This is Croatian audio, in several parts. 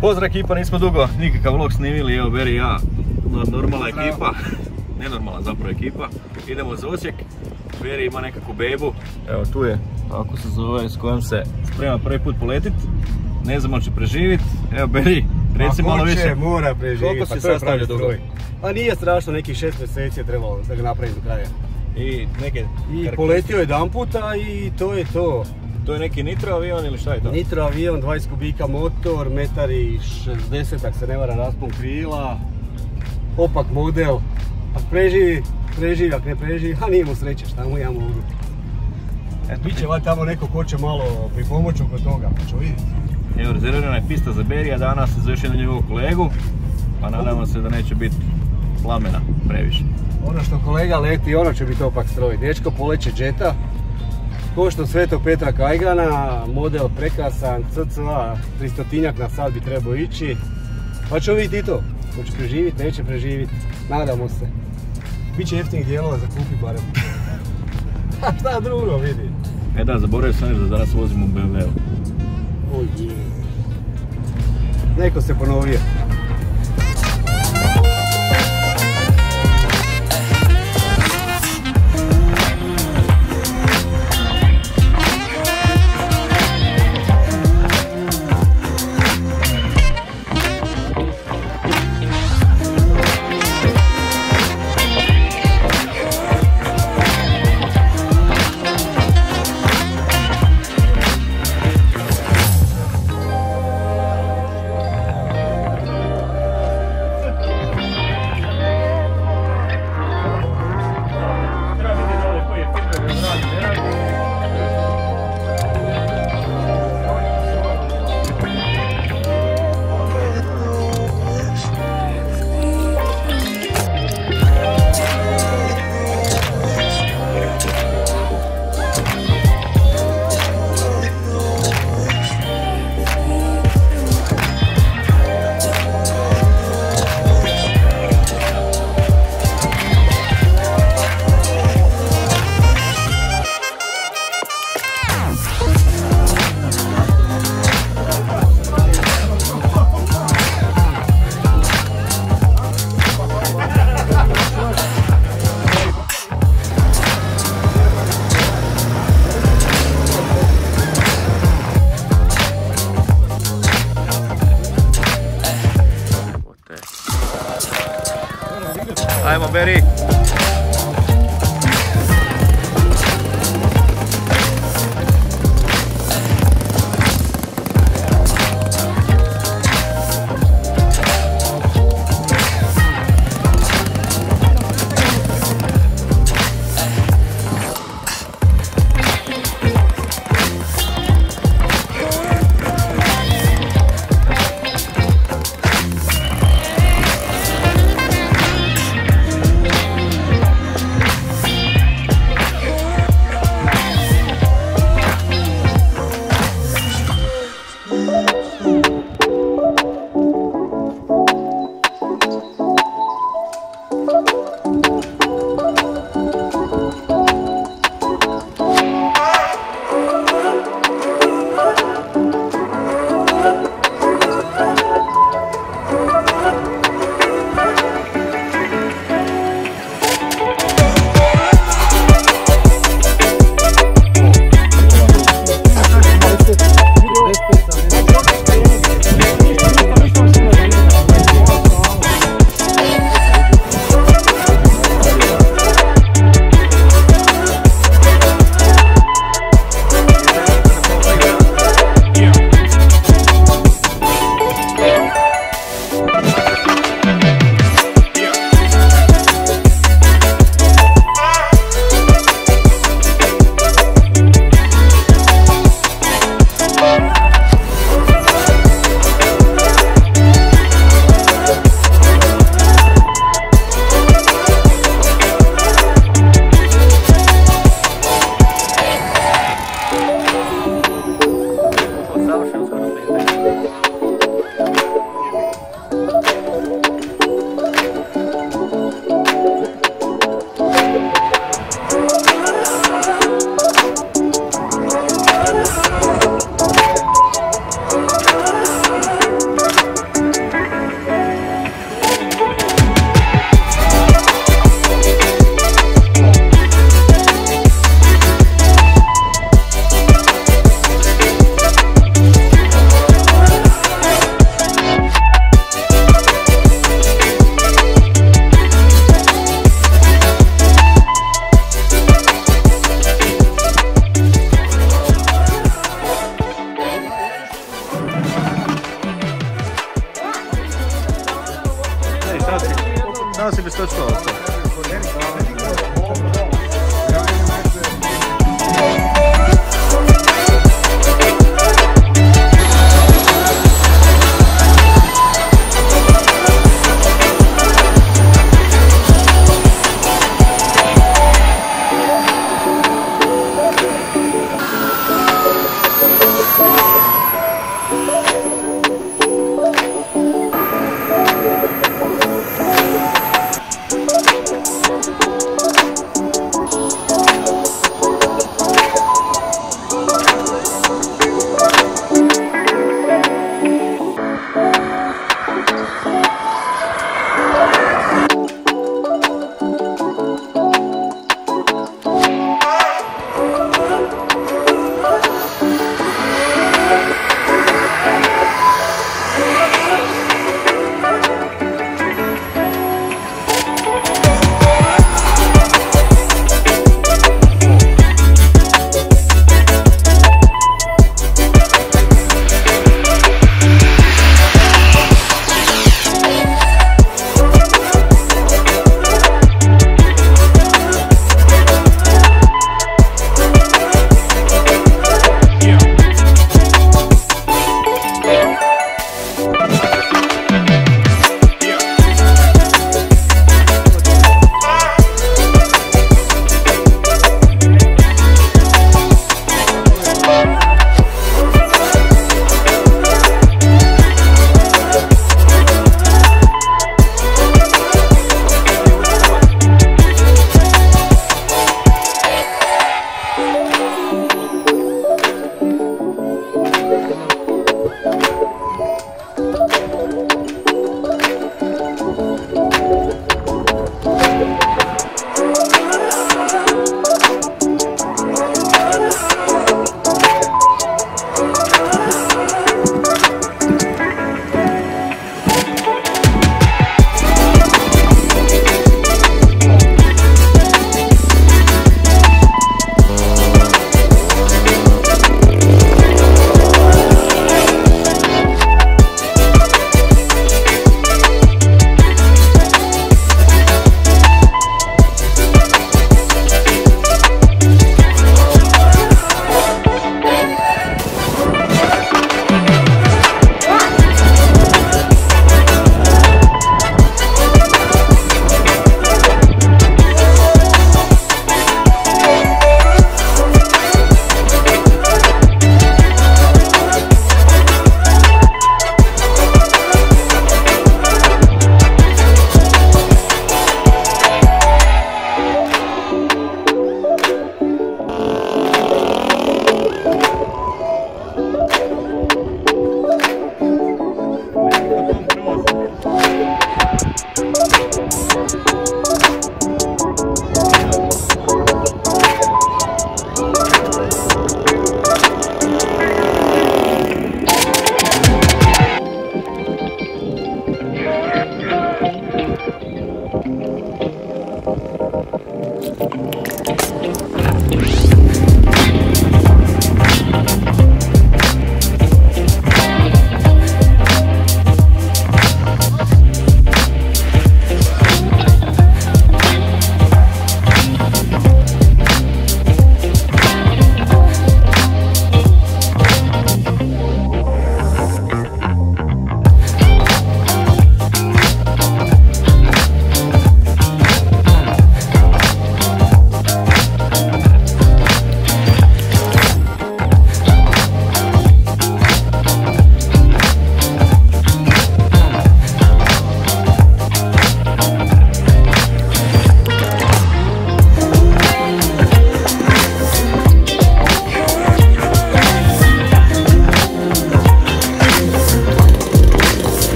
Pozdrav ekipa, nismo dugo nikakav vlog snimili, evo Beri i ja, normalna ekipa, nenormalna zapravo ekipa. Idemo za Osijek, Beri ima nekakvu bebu, evo tu je, tako se zove, s kojom se sprema prvi put poletit. Ne znam, ali će preživit. Evo Beri, reci malo više. Ako će, mora preživit. Koliko si sastavio dugo? A nije strašno, nekih 6 mjeseci je trebalo da ga napravim do kraja. I poletio jedan puta i to je to. To je neki nitro avion ili šta je to? Nitro avion, 20 kubika motor, 1,60 m, ako se ne vara, raspon krila. Opak model. Ako preživi, ako ne preživi, a nije mu sreće, šta mu ja mogu. Biće tamo neko ko će malo pripomoći oko toga, pa ću vidjeti. Evo, rezervirana je pista za Berija danas za još jednu njegovog kolegu, pa nadamo se da neće biti plamena previše. Ono što kolega leti, ono će biti opak stroj. Dečko poleće džeta, košto Svetog Petra Kajgana, model prekrasan, CCA 300-tinjak na sat bi trebao ići. Pa ću vidjeti i to, hoće preživjeti, neće preživjeti, nadamo se. Biće jeftinih dijelova za kupit barem. A šta drugo vidi? Da, zaboravio sam da danas vozimo u BMW-u. Oj je. Neko se ponovio. Ajmo Beri! Sada si bez točkova ostao.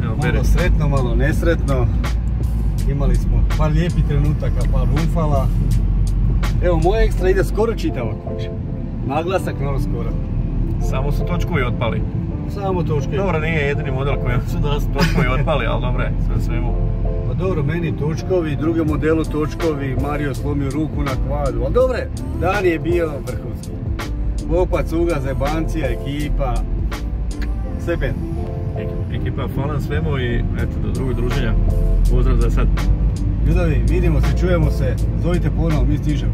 Malo sretno, malo nesretno. Imali smo par lijepih trenutaka, par umfala. Evo, moja ekstra ide skoro čitava kuća. Naglasak malo skoro. Samo su točkovi otpali. Samo točkovi. Dobro, nije jedini model kojem su danas točkovi otpali, ali dobro je, sve svemu. Pa dobro, meni točkovi, drugom modelu točkovi, Mario slomio ruku na kvadu, ali dobre, dan je bio vrhunski. Popa, cuga, zebancija, ekipa, sve pet. Ekipa, hvala na svemu i eto, do drugog druženja. Pozdrav za sad. Ljudovi, vidimo se, čujemo se, zovite ponovo, mi stižemo.